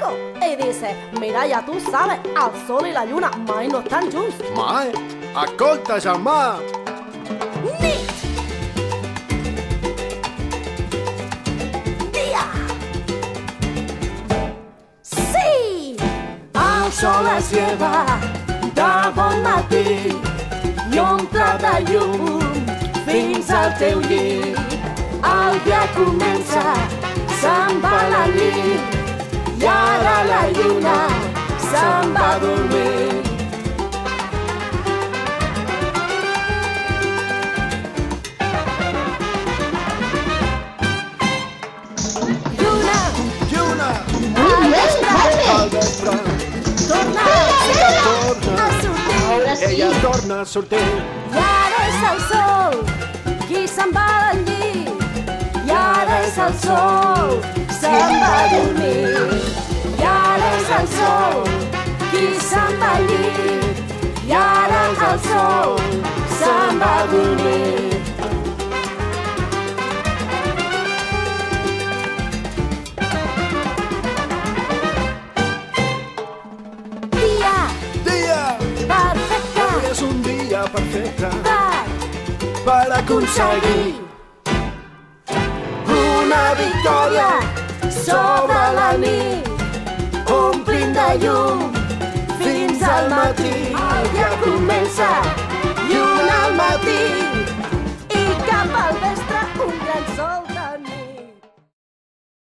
rico. Y dice, mira, ya tú sabes, el sol y la lluna mai no estan junts. Mai? Escolta, germà! Nit! Dia! Sí! El sol es lleva de bon matí i omple de llum fins al teu llit. El dia comença, se'n va la nit i ara la lluna se'n va a dormir. Lluna, Lluna! al vespre, Al vespre! torna Torna! a sortir. Ella torna a sortir. I ara és el sol qui se'n va al llit. I ara és el sol, se'n va a dormir. I ara és el sol qui se'n va al llit. I ara el sol se'n va a dormir. Dia Dia! perfecte Avui és un dia perfecte per per aconseguir una victòria sobre la nit, omplint de llum fins al matí. El dia comença, lluna al matí,